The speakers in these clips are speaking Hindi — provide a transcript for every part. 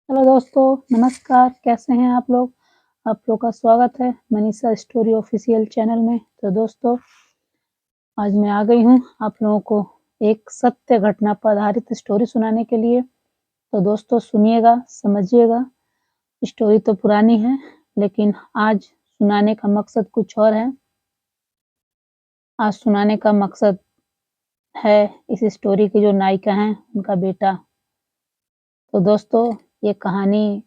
हेलो दोस्तों, नमस्कार। कैसे हैं आप लोग? आप लोग का स्वागत है मनीषा स्टोरी ऑफिशियल चैनल में। तो दोस्तों, आज मैं आ गई हूँ आप लोगों को एक सत्य घटना पर आधारित स्टोरी सुनाने के लिए। तो दोस्तों सुनिएगा, समझिएगा। स्टोरी तो पुरानी है, लेकिन आज सुनाने का मकसद कुछ और है। आज सुनाने का मकसद है इस स्टोरी की जो नायिका हैं, उनका बेटा। तो दोस्तों, ये कहानी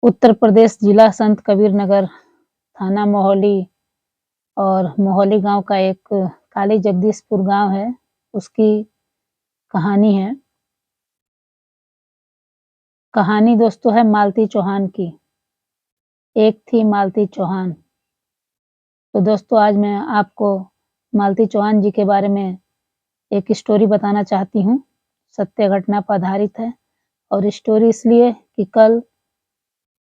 उत्तर प्रदेश, जिला संत कबीर नगर, थाना मोहाली और मोहाली गांव का एक काली जगदीशपुर गांव है, उसकी कहानी है। कहानी दोस्तों है मालती चौहान की। एक थी मालती चौहान। तो दोस्तों, आज मैं आपको मालती चौहान जी के बारे में एक स्टोरी बताना चाहती हूँ। सत्य घटना पर आधारित है। और स्टोरी इसलिए कि कल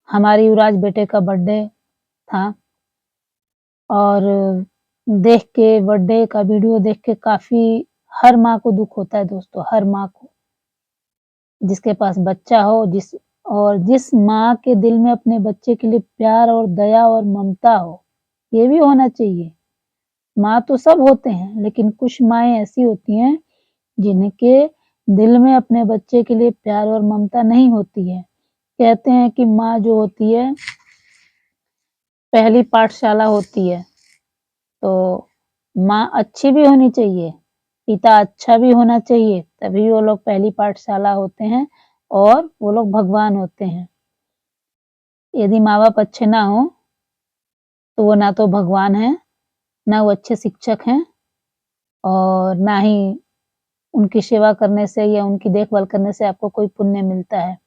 हमारे युवराज बेटे का बर्थडे था और देख के बर्थडे का वीडियो देख के काफी हर माँ को दुख होता है दोस्तों, हर माँ को, जिसके पास बच्चा हो, जिस माँ के दिल में अपने बच्चे के लिए प्यार और दया और ममता हो, ये भी होना चाहिए। माँ तो सब होते हैं, लेकिन कुछ माएँ ऐसी होती हैं जिनके दिल में अपने बच्चे के लिए प्यार और ममता नहीं होती है। कहते हैं कि माँ जो होती है पहली पाठशाला होती है। तो माँ अच्छी भी होनी चाहिए, पिता अच्छा भी होना चाहिए, तभी वो लोग पहली पाठशाला होते हैं और वो लोग भगवान होते हैं। यदि माँ बाप अच्छे ना हो तो वो ना तो भगवान है, ना वो अच्छे शिक्षक हैं और ना ही उनकी सेवा करने से या उनकी देखभाल करने से आपको कोई पुण्य मिलता है।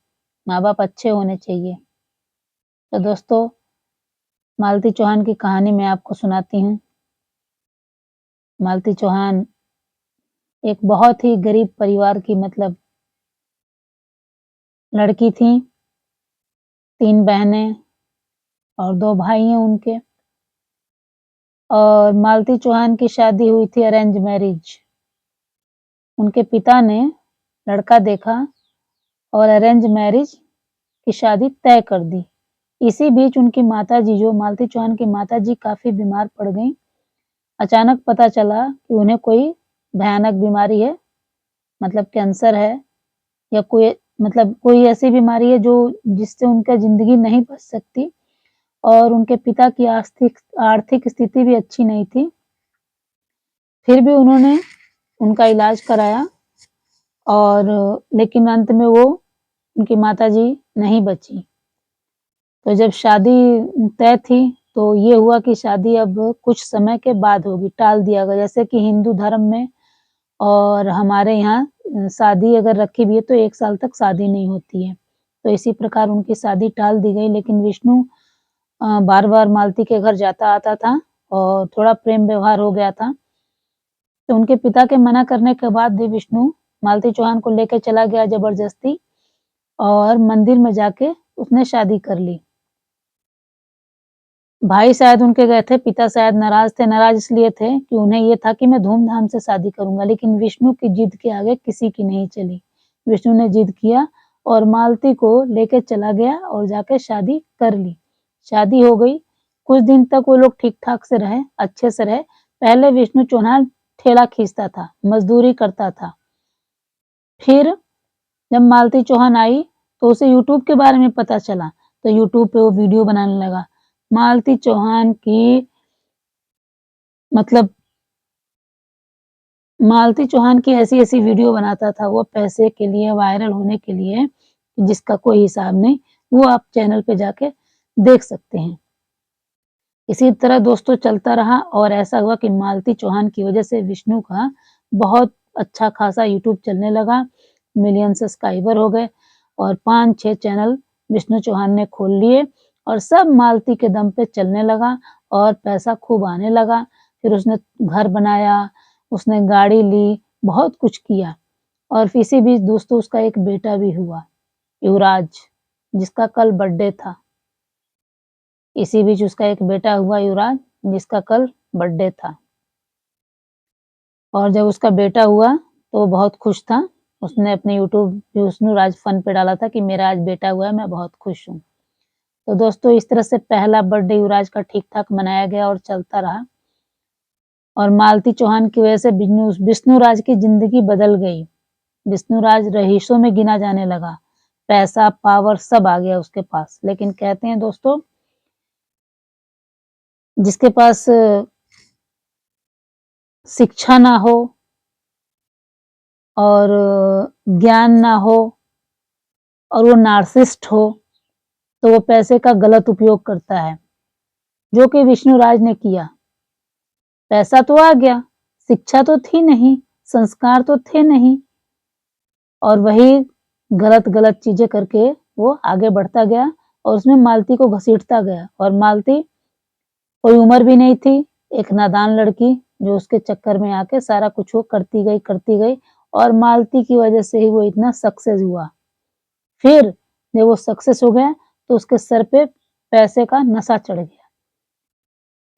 माँ बाप अच्छे होने चाहिए। तो दोस्तों, मालती चौहान की कहानी मैं आपको सुनाती हूँ। मालती चौहान एक बहुत ही गरीब परिवार की लड़की थी। 3 बहनें और 2 भाई हैं उनके। और मालती चौहान की शादी हुई थी अरेंज मैरिज। उनके पिता ने लड़का देखा और अरेंज मैरिज की शादी तय कर दी। इसी बीच उनकी माताजी, जो मालती चौहान की माताजी, काफ़ी बीमार पड़ गईं। अचानक पता चला कि उन्हें कोई भयानक बीमारी है, मतलब कैंसर है या कोई ऐसी बीमारी है जो जिससे उनका ज़िंदगी नहीं बच सकती। और उनके पिता की आर्थिक स्थिति भी अच्छी नहीं थी। फिर भी उन्होंने उनका इलाज कराया और लेकिन अंत में उनकी माताजी नहीं बची। तो जब शादी तय थी तो ये हुआ कि शादी अब कुछ समय के बाद होगी, टाल दिया गया। जैसे कि हिंदू धर्म में और हमारे यहाँ शादी अगर रखी भी है तो 1 साल तक शादी नहीं होती है। तो इसी प्रकार उनकी शादी टाल दी गई। लेकिन विष्णु बार-बार मालती के घर जाता आता था और थोड़ा प्रेम व्यवहार हो गया था। तो उनके पिता के मना करने के बाद भी विष्णु मालती चौहान को लेके चला गया ज़बरदस्ती और मंदिर में जाके उसने शादी कर ली। भाई शायद उनके गए थे, पिता शायद नाराज़ थे। नाराज़ इसलिए थे कि उन्हें ये था कि मैं धूम-धाम से शादी करूँगा, लेकिन विष्णु की जिद के आगे किसी की नहीं चली। विष्णु ने जिद किया और मालती को लेके चला गया और जाके शादी कर ली। शादी हो गई। कुछ दिन तक वो लोग ठीक-ठाक से रहे, अच्छे से रहे। पहले विष्णु चौहान ठेला खींचता था, मज़दूरी करता था। फिर जब मालती चौहान आई तो उसे यूट्यूब के बारे में पता चला, तो यूट्यूब पे वो वीडियो बनाने लगा। मालती चौहान की मतलब मालती चौहान की ऐसी-ऐसी वीडियो बनाता था वो पैसे के लिए, वायरल होने के लिए, जिसका कोई हिसाब नहीं। वो आप चैनल पे जाके देख सकते हैं। इसी तरह दोस्तों चलता रहा और ऐसा हुआ कि मालती चौहान की वजह से विष्णु का बहुत अच्छा खासा यूट्यूब चलने लगा। मिलियन सब्सक्राइबर हो गए और 5-6 चैनल विष्णु चौहान ने खोल लिए और सब मालती के दम पे चलने लगा और पैसा खूब आने लगा। फिर उसने घर बनाया, उसने गाड़ी ली, बहुत कुछ किया। और इसी बीच दोस्तों उसका एक बेटा भी हुआ, युवराज, जिसका कल बर्थडे था। इसी बीच उसका एक बेटा हुआ युवराज, जिसका कल बर्थडे था। और जब उसका बेटा हुआ तो वो बहुत खुश था उसने अपने यूट्यूब विष्णुराज फन पे डाला था कि मेरा आज बेटा हुआ है, मैं बहुत खुश हूँ। तो दोस्तों इस तरह से पहला बर्थडे युवराज का ठीक-ठाक मनाया गया और चलता रहा। और मालती चौहान की वजह से विष्णुराज की ज़िंदगी बदल गई। विष्णुराज रईसों में गिना जाने लगा। पैसा, पावर सब आ गया उसके पास। लेकिन कहते हैं दोस्तों, जिसके पास शिक्षा ना हो और ज्ञान ना हो और वो नार्सिसिस्ट हो, तो वो पैसे का गलत उपयोग करता है, जो कि विष्णुराज ने किया। पैसा तो आ गया, शिक्षा तो थी नहीं, संस्कार तो थे नहीं, और वही गलत-गलत चीज़ें करके वो आगे बढ़ता गया और उसमें मालती को घसीटता गया। और मालती कोई उम्र भी नहीं थी, एक नादान लड़की जो उसके चक्कर में आके सारा कुछ वो करती गई और मालती की वजह से ही वो इतना सक्सेस हुआ। फिर जब वो सक्सेस हो गया तो उसके सर पे पैसे का नशा चढ़ गया।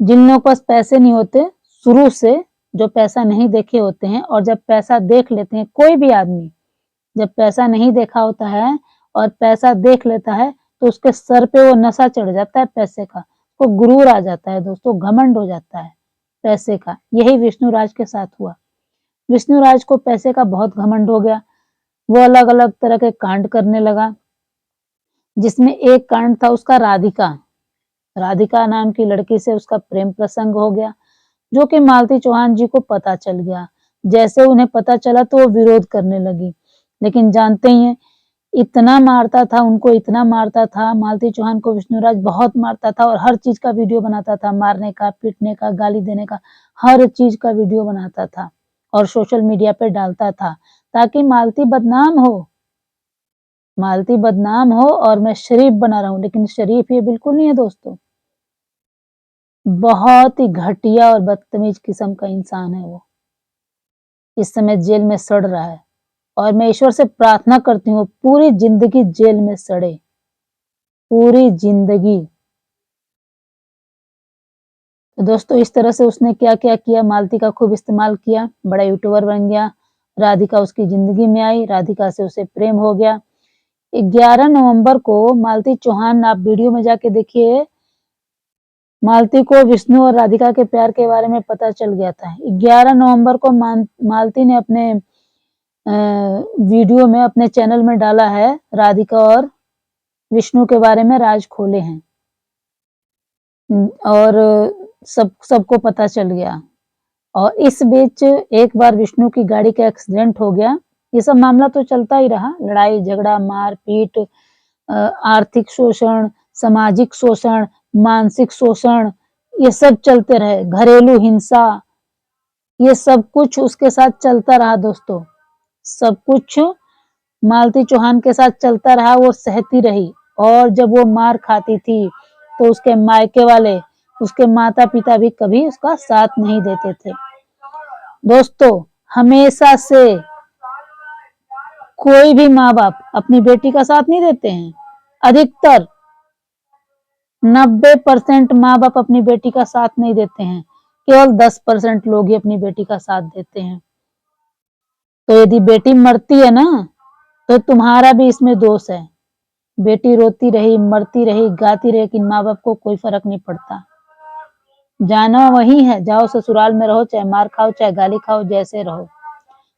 जिन लोगों के पास पैसे नहीं होते, शुरू से जो पैसा नहीं देखे होते हैं और जब पैसा देख लेते हैं, कोई भी आदमी जब पैसा नहीं देखा होता है और पैसा देख लेता है, तो उसके सर पे वो नशा चढ़ जाता है पैसे का। वो गुरूर आ जाता है दोस्तों, घमंड हो जाता है पैसे का। यही विष्णुराज के साथ हुआ। विष्णुराज को पैसे का बहुत घमंड हो गया। वो अलग-अलग तरह के कांड करने लगा, जिसमें एक कांड था उसका राधिका। राधिका नाम की लड़की से उसका प्रेम प्रसंग हो गया, जो कि मालती चौहान जी को पता चल गया। जैसे उन्हें पता चला तो वो विरोध करने लगी। लेकिन जानते ही हैं, इतना मारता था उनको, इतना मारता था मालती चौहान को विष्णुराज, बहुत मारता था और हर चीज़ का वीडियो बनाता था, मारने का, पीटने का, गाली देने का, हर चीज़ का वीडियो बनाता था और सोशल मीडिया पे डालता था, ताकि मालती बदनाम हो। मालती बदनाम हो और मैं शरीफ बना रहूँ, लेकिन शरीफ ये बिल्कुल नहीं है दोस्तों। बहुत ही घटिया और बदतमीज किस्म का इंसान है वो। इस समय जेल में सड़ रहा है और मैं ईश्वर से प्रार्थना करती हूँ पूरी ज़िंदगी जेल में सड़े, पूरी ज़िंदगी। तो दोस्तों इस तरह से उसने क्या-क्या किया, मालती का खूब इस्तेमाल किया, बड़ा यूट्यूबर बन गया। राधिका उसकी ज़िंदगी में आई, राधिका से उसे प्रेम हो गया। 11 नवंबर को मालती चौहान, आप वीडियो में जाके देखिए, मालती को विष्णु और राधिका के प्यार के बारे में पता चल गया था। 11 नवंबर को मालती ने अपने वीडियो में, अपने चैनल में डाला है, राधिका और विष्णु के बारे में राज खोले हैं। और सबको पता चल गया। और इस बीच एक बार विष्णु की गाड़ी का एक्सीडेंट हो गया। ये सब मामला तो चलता ही रहा, लड़ाई झगड़ा, मारपीट, आर्थिक शोषण, सामाजिक शोषण, मानसिक शोषण, ये सब चलते रहे, घरेलू हिंसा, ये सब कुछ उसके साथ चलता रहा दोस्तों। सब कुछ मालती चौहान के साथ चलता रहा, वो सहती रही। और जब वो मार खाती थी तो उसके मायके वाले, उसके माता-पिता भी कभी उसका साथ नहीं देते थे। दोस्तों हमेशा से कोई भी माँ-बाप अपनी बेटी का साथ नहीं देते हैं। अधिकतर 90% माँ-बाप अपनी बेटी का साथ नहीं देते हैं। केवल 10% लोग ही अपनी बेटी का साथ देते हैं। तो यदि बेटी मरती है ना, तो तुम्हारा भी इसमें दोष है। बेटी रोती रही, मरती रही, गाती रही, लेकिन माँ-बाप को कोई फ़र्क नहीं पड़ता। जाना वही है, जाओ ससुराल में रहो, चाहे मार खाओ, चाहे गाली खाओ, जैसे रहो।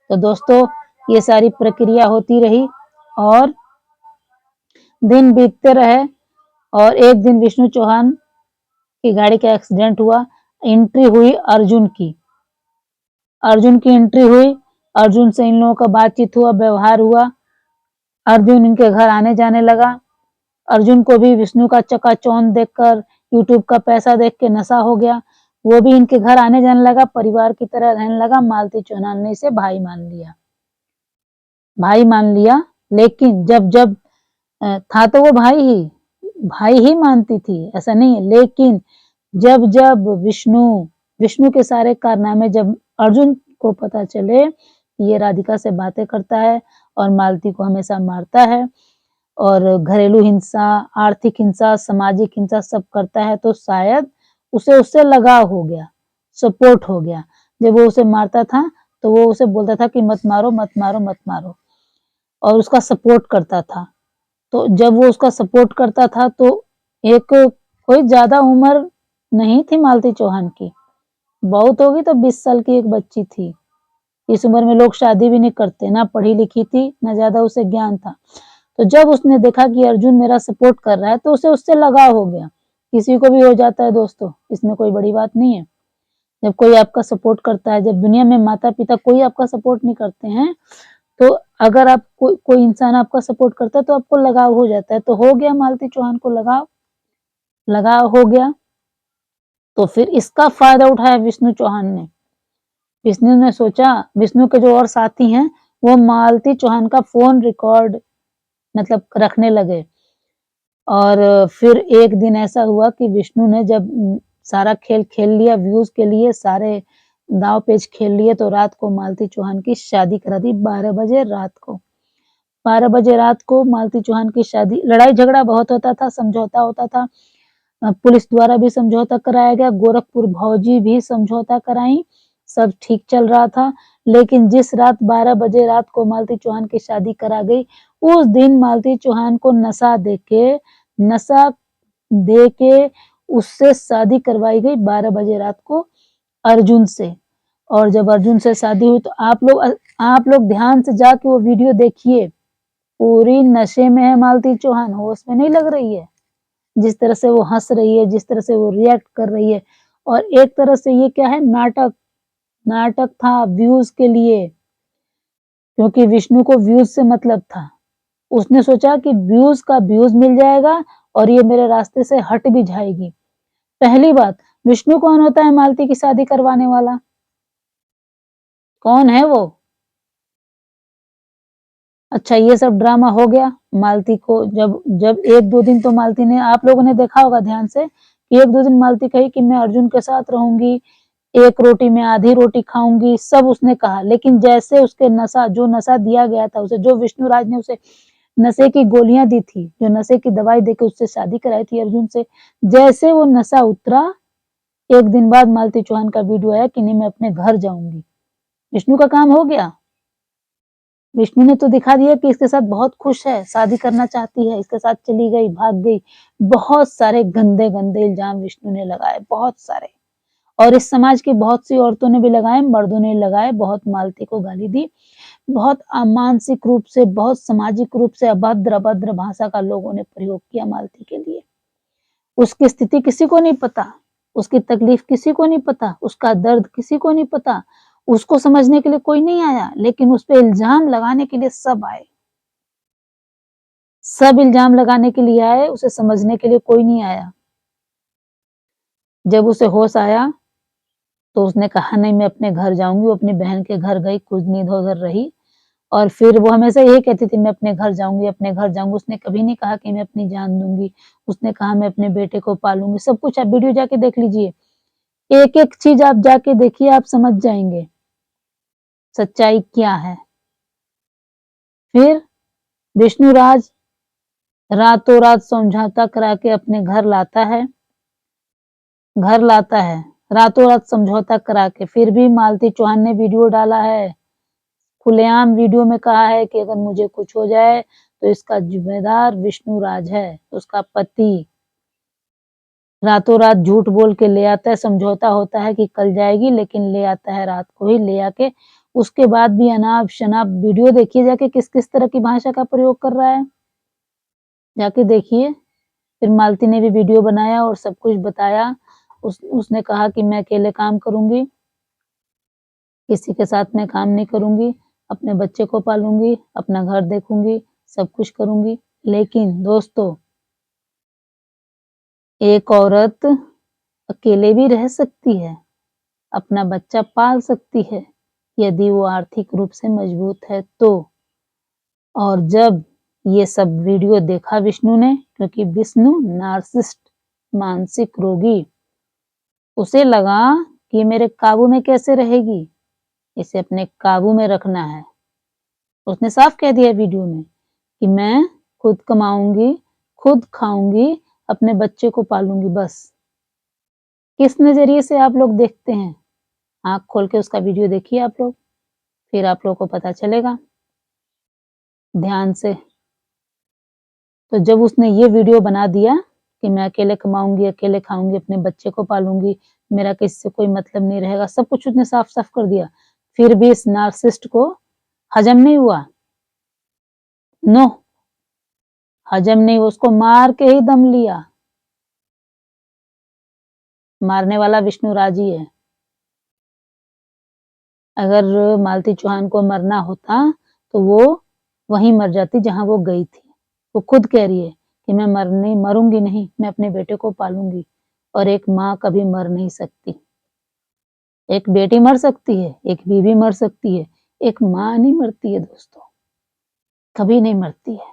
तो दोस्तों ये सारी प्रक्रिया होती रही और दिन बीतते रहे और एक दिन विष्णु चौहान की गाड़ी का एक्सीडेंट हुआ। एंट्री हुई अर्जुन की। अर्जुन की एंट्री हुई, अर्जुन से इन लोगों का बातचीत हुआ, व्यवहार हुआ। अर्जुन इनके घर आने-जाने लगा। अर्जुन को भी विष्णु का चकाचौंध देखकर, यूट्यूब का पैसा देख के नशा हो गया। वो भी इनके घर आने-जाने लगा, परिवार की तरह रहने लगा। मालती चौहान ने इसे भाई मान लिया। भाई मान लिया, लेकिन जब था तो वो भाई ही मानती थी, ऐसा नहीं है। लेकिन जब विष्णु के सारे कारनामे जब अर्जुन को पता चले, ये राधिका से बातें करता है और मालती को हमेशा मारता है और घरेलू हिंसा, आर्थिक हिंसा, सामाजिक हिंसा सब करता है, तो शायद उसे उससे लगाव हो गया, सपोर्ट हो गया। जब वो उसे मारता था, तो वो उसे बोलता था कि मत मारो, मत मारो, मत मारो। और उसका सपोर्ट करता था। तो जब वो उसका सपोर्ट करता था तो एक कोई ज़्यादा उम्र नहीं थी मालती चौहान की, बहुत होगी तो 20 साल की एक बच्ची थी। इस उम्र में लोग शादी भी नहीं करते, ना पढ़ी-लिखी थी, ना ज़्यादा उसे ज्ञान था। तो जब उसने देखा कि अर्जुन मेरा सपोर्ट कर रहा है तो उसे उससे लगाव हो गया। किसी को भी हो जाता है दोस्तों, इसमें कोई बड़ी बात नहीं है। जब कोई आपका सपोर्ट करता है, जब दुनिया में माता-पिता कोई आपका सपोर्ट नहीं करते हैं, तो अगर आप कोई इंसान आपका सपोर्ट करता है तो आपको लगाव हो जाता है। तो हो गया मालती चौहान को लगाव, लगाव हो गया। तो फिर इसका फ़ायदा उठाया विष्णु चौहान ने। विष्णु ने सोचा, विष्णु के जो और साथी हैं, वो मालती चौहान का फ़ोन रिकॉर्ड मतलब रखने लगे। और फिर एक दिन ऐसा हुआ कि विष्णु ने जब सारा खेल खेल लिया, व्यूज़ के लिए सारे दाँव-पेच खेल लिए, तो रात को मालती चौहान की शादी करा दी 12 बजे रात को। 12 बजे रात को मालती चौहान की शादी, लड़ाई-झगड़ा बहुत होता था, समझौता होता था। पुलिस द्वारा भी समझौता कराया गया, गोरखपुर भौजी भी समझौता कराईं, सब ठीक चल रहा था। लेकिन जिस रात 12 बजे रात को मालती चौहान की शादी करा गई, उस दिन मालती चौहान को नशा देके उससे शादी करवाई गई 12 बजे रात को अर्जुन से। और जब अर्जुन से शादी हुई तो आप लोग ध्यान से जाके वो वीडियो देखिए, पूरी नशे में है मालती चौहान, होश में नहीं लग रही है। जिस तरह से वो हँस रही है, जिस तरह से वो रिएक्ट कर रही है, और एक तरह से ये क्या है, नाटक, नाटक था व्यूज़ के लिए, क्योंकि विष्णु को व्यूज़ से मतलब था। उसने सोचा कि व्यूज़ मिल जाएगा और ये मेरे रास्ते से हट भी जाएगी। पहली बात, विष्णु कौन होता है मालती की शादी करवाने वाला? कौन है वो? अच्छा, ये सब ड्रामा हो गया। मालती को जब जब 1-2 दिन तो मालती ने, आप लोगों ने देखा होगा ध्यान से, कि 1-2 दिन मालती कही कि मैं अर्जुन के साथ रहूँगी, एक रोटी में आधी रोटी खाऊँगी, सब उसने कहा। लेकिन जैसे उसके जो नशा दिया गया था उसे, जो विष्णुराज ने उसे नशे की गोलियाँ दी थी, जो नशे की दवाई देके उससे शादी कराई थी अर्जुन से, जैसे वो नशा उतरा, 1 दिन बाद मालती चौहान का वीडियो आया कि नहीं मैं अपने घर जाऊँगी। विष्णु का काम हो गया। विष्णु ने तो दिखा दिया कि इसके साथ बहुत खुश है, शादी करना चाहती है, इसके साथ चली गई, भाग गई। बहुत सारे गंदे-गंदे इल्ज़ाम विष्णु ने लगाए, बहुत सारे। और इस समाज की बहुत सी औरतों ने भी लगाए, मर्दों ने लगाए, बहुत मालती को गाली दी। बहुत मानसिक रूप से, बहुत सामाजिक रूप से अभद्र-अभद्र भाषा का लोगों ने प्रयोग किया मालती के लिए। उसकी स्थिति किसी को नहीं पता, उसकी तकलीफ किसी को नहीं पता, उसका दर्द किसी को नहीं पता। उसको समझने के लिए कोई नहीं आया, लेकिन उस पे इल्ज़ाम लगाने के लिए सब आए। सब इल्ज़ाम लगाने के लिए आए, उसे समझने के लिए कोई नहीं आया। जब उसे होश आया, तो उसने कहा नहीं मैं अपने घर जाऊँगी, वो अपनी बहन के घर गई, कुछ दिन इधर-उधर रही, और फिर वो हमेशा यही कहती थी मैं अपने घर जाऊँगी, अपने घर जाऊँगी। उसने कभी नहीं कहा कि मैं अपनी जान दूँगी, उसने कहा मैं अपने बेटे को पालूँगी, सब कुछ आप वीडियो जाके देख लीजिए। एक-एक चीज़ आप जाके देखिए, आप समझ जाएँगे, सच्चाई क्या है। फिर विष्णुराज रातों-रात समझौता करा के अपने घर लाता है, रातों-रात समझौता करा के। फिर भी मालती चौहान ने वीडियो डाला है, खुलेआम वीडियो में कहा है कि अगर मुझे कुछ हो जाए, तो इसका ज़िम्मेदार विष्णुराज है, उसका पति। रातों-रात झूठ बोल के ले आता है, समझौता होता है कि कल जाएगी, लेकिन ले आता है रात को ही, ले आके उसके बाद भी अनाप-शनाप वीडियो देखिए जाके किस-किस तरह की भाषा का प्रयोग कर रहा है, जाके देखिए। फिर मालती ने भी वीडियो बनाया और सब कुछ बताया। उसने कहा कि मैं अकेले काम करूँगी, किसी के साथ मैं काम नहीं करूँगी, अपने बच्चे को पालूँगी, अपना घर देखूँगी, सब कुछ करूँगी। लेकिन दोस्तों, एक औरत अकेले भी रह सकती है, अपना बच्चा पाल सकती है, यदि वो आर्थिक रूप से मजबूत है तो। और जब ये सब वीडियो देखा विष्णु ने, क्योंकि विष्णु नार्सिसिस्ट, मानसिक रोगी, उसे लगा कि ये मेरे काबू में कैसे रहेगी, इसे अपने काबू में रखना है। उसने साफ कह दिया वीडियो में कि मैं खुद कमाऊँगी, खुद खाऊँगी, अपने बच्चे को पालूँगी बस। किस नज़रिए से आप लोग देखते हैं? आँख खोल के उसका वीडियो देखिए आप लोग, फिर आप लोगों को पता चलेगा। ध्यान से। तो जब उसने ये वीडियो बना दिया कि मैं अकेले कमाऊंगी, अकेले खाऊंगी, अपने बच्चे को पालूंगी, मेरा किसी से कोई मतलब नहीं रहेगा, सब कुछ उसने साफ साफ कर दिया, फिर भी इस नार्सिसिस्ट को हजम नहीं हुआ। नो, हजम नहीं हुआ, उसको मार के ही दम लिया। मारने वाला विष्णुराज ही है। अगर मालती चौहान को मरना होता तो वो वहीं मर जाती जहां वो गई थी। वो खुद कह रही है कि मैं मरूंगी नहीं, मैं अपने बेटे को पालूंगी। और एक माँ कभी मर नहीं सकती। एक बेटी मर सकती है, एक बीवी मर सकती है, एक माँ नहीं मरती है दोस्तों, कभी नहीं मरती है।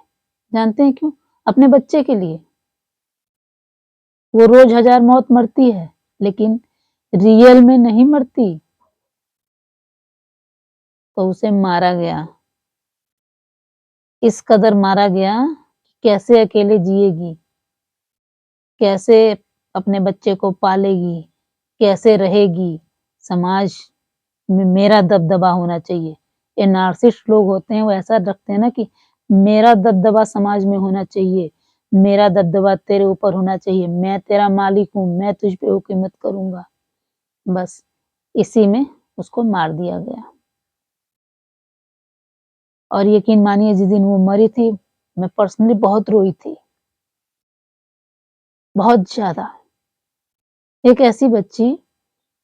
जानते हैं क्यों? अपने बच्चे के लिए। वो रोज 1000 मौत मरती है, लेकिन रियल में नहीं मरती। तो उसे मारा गया, इस कदर मारा गया कि कैसे अकेले जिएगी, कैसे अपने बच्चे को पालेगी, कैसे रहेगी। समाज में मेरा दबदबा होना चाहिए। ये नार्सिसिस्ट लोग होते हैं, वो ऐसा रखते हैं ना कि मेरा दबदबा समाज में होना चाहिए, मेरा दबदबा तेरे ऊपर होना चाहिए, मैं तेरा मालिक हूँ, मैं तुझ पे हुकूमत करूंगा। बस इसी में उसको मार दिया गया। और यकीन मानिए जिस दिन वो मरी थी, मैं पर्सनली बहुत रोई थी, बहुत ज्यादा। एक ऐसी बच्ची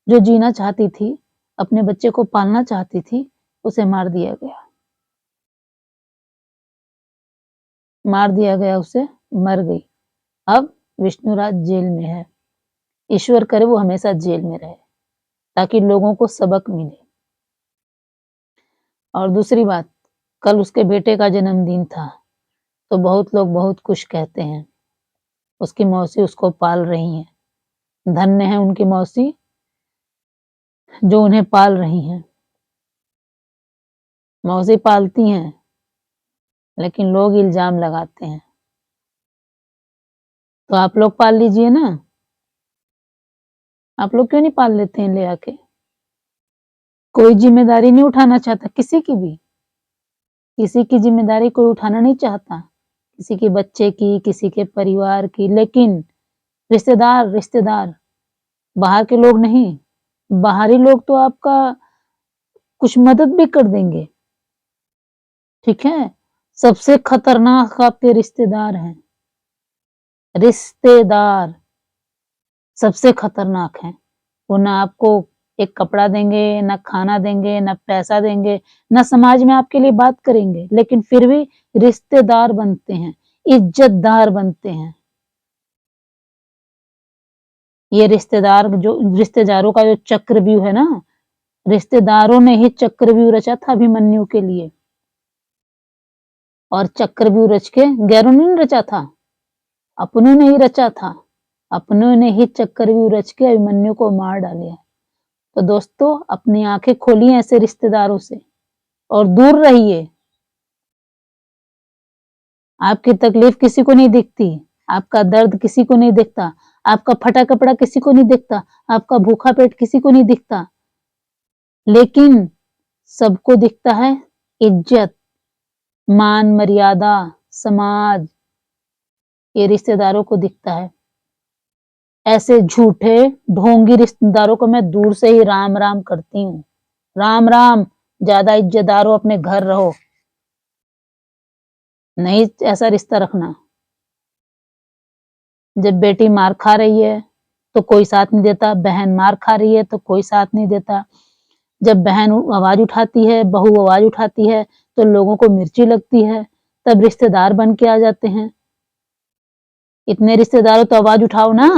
जो जीना चाहती थी, अपने बच्चे को पालना चाहती थी, उसे मार दिया गया। मार दिया गया उसे, मर गई। अब विष्णुराज जेल में है। ईश्वर करे वो हमेशा जेल में रहे, ताकि लोगों को सबक मिले। और दूसरी बात, कल उसके बेटे का जन्मदिन था, तो बहुत लोग बहुत कुछ कहते हैं। उसकी मौसी उसको पाल रही हैं। धन्य है उनकी मौसी जो उन्हें पाल रही हैं। मौसी पालती हैं, लेकिन लोग इल्जाम लगाते हैं। तो आप लोग पाल लीजिए ना, आप लोग क्यों नहीं पाल लेते हैं ले आके? कोई जिम्मेदारी नहीं उठाना चाहता, किसी की भी, किसी की जिम्मेदारी कोई उठाना नहीं चाहता, किसी के बच्चे की, किसी के परिवार की। लेकिन रिश्तेदार रिश्तेदार, बाहर के लोग नहीं। बाहरी लोग तो आपका कुछ मदद भी कर देंगे, ठीक है। सबसे खतरनाक आपके रिश्तेदार हैं। रिश्तेदार सबसे खतरनाक हैं। वो ना आपको एक कपड़ा देंगे, ना खाना देंगे, ना पैसा देंगे, ना समाज में आपके लिए बात करेंगे, लेकिन फिर भी रिश्तेदार बनते हैं, इज्जतदार बनते हैं। ये रिश्तेदारों का जो चक्रव्यूह है ना, रिश्तेदारों ने ही चक्रव्यूह रचा था अभिमन्यु के लिए। और चक्रव्यूह रच के गैरों ने नहीं रचा था, अपनों ने ही रचा था। अपनों ने ही चक्रव्यूह रच के अभिमन्यु को मार डाला है। तो दोस्तों, अपनी आंखें खोलिए ऐसे रिश्तेदारों से और दूर रहिए। आपकी तकलीफ किसी को नहीं दिखती, आपका दर्द किसी को नहीं दिखता, आपका फटा कपड़ा किसी को नहीं दिखता, आपका भूखा पेट किसी को नहीं दिखता, लेकिन सबको दिखता है इज्जत, मान, मर्यादा, समाज। ये रिश्तेदारों को दिखता है। ऐसे झूठे ढोंगी रिश्तेदारों को मैं दूर से ही राम राम करती हूँ। राम राम। ज्यादा इज्जतदार हो, अपने घर रहो, नहीं ऐसा रिश्ता रखना। जब बेटी मार खा रही है तो कोई साथ नहीं देता, बहन मार खा रही है तो कोई साथ नहीं देता। जब बहन आवाज उठाती है, बहू आवाज उठाती है, तो लोगों को मिर्ची लगती है, तब रिश्तेदार बन के आ जाते हैं। इतने रिश्तेदार हो तो आवाज उठाओ ना,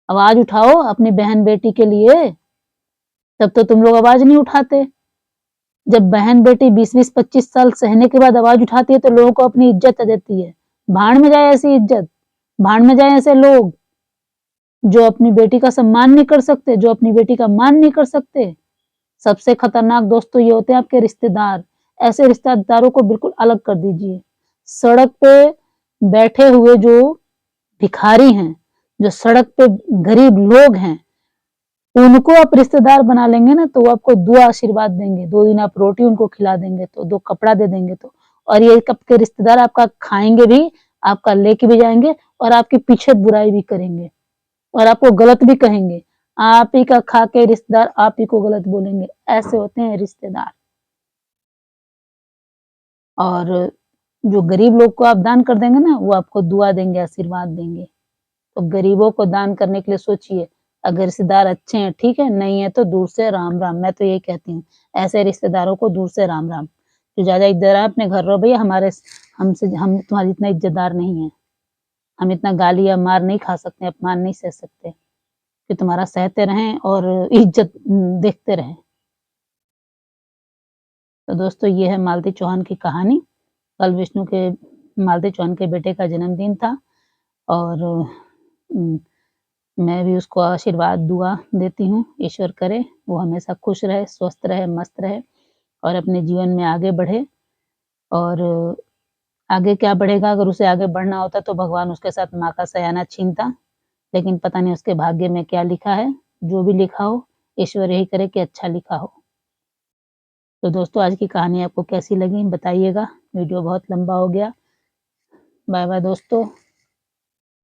आवाज उठाओ अपनी बहन बेटी के लिए। तब तो तुम लोग आवाज नहीं उठाते। जब बहन बेटी 20-20, 25 साल सहने के बाद आवाज उठाती है, तो लोगों को अपनी इज्जत आ जाती है। भाड़ में जाए ऐसी इज्जत, भाड़ में जाए ऐसे लोग जो अपनी बेटी का सम्मान नहीं कर सकते, जो अपनी बेटी का मान नहीं कर सकते। सबसे खतरनाक दोस्तों ये होते हैं आपके रिश्तेदार। ऐसे रिश्तेदारों को बिल्कुल अलग कर दीजिए। सड़क पे बैठे हुए जो भिखारी हैं, जो सड़क पे गरीब लोग हैं, उनको आप रिश्तेदार बना लेंगे ना, तो वो आपको दुआ आशीर्वाद देंगे। 2 दिन आप रोटी उनको खिला देंगे तो, 2 कपड़ा दे देंगे तो, और ये आपके रिश्तेदार आपका खाएँगे भी, आपका लेके भी जाएँगे और आपके पीछे बुराई भी करेंगे और आपको गलत भी कहेंगे। आप ही का खा के रिश्तेदार आप ही को गलत बोलेंगे, ऐसे होते हैं रिश्तेदार। और जो गरीब लोग को आप दान कर देंगे ना, वो आपको दुआ देंगे, आशीर्वाद देंगे। तो गरीबों को दान करने के लिए सोचिए, अगर रिश्तेदार अच्छे हैं ठीक है, नहीं है तो दूर से राम-राम, मैं तो यही कहती हूँ। ऐसे रिश्तेदारों को दूर से राम-राम। जो ज़्यादा इज़्ज़तदार है अपने घर रहो भैया, हम तुम्हारे इतना इज़्ज़तदार नहीं हैं। हम इतना गाली या मार नहीं खा सकते, अपमान नहीं सह सकते, कि तुम्हारा सहते रहें और इज़्ज़त देखते रहें। तो दोस्तों ये है मालती चौहान की कहानी। कल मालती चौहान के बेटे का जन्मदिन था और उम, मैं भी उसको आशीर्वाद, दुआ देती हूँ। ईश्वर करे वो हमेशा खुश रहे, स्वस्थ रहे, मस्त रहे और अपने जीवन में आगे बढ़े और आगे क्या बढ़ेगा, अगर उसे आगे बढ़ना होता तो भगवान उसके साथ माँ का सयाना छीनता, लेकिन पता नहीं उसके भाग्य में क्या लिखा है। जो भी लिखा हो, ईश्वर यही करे कि अच्छा लिखा हो। तो दोस्तों आज की कहानी आपको कैसी लगी बताइएगा। वीडियो बहुत लंबा हो गया। बाय बाय दोस्तों।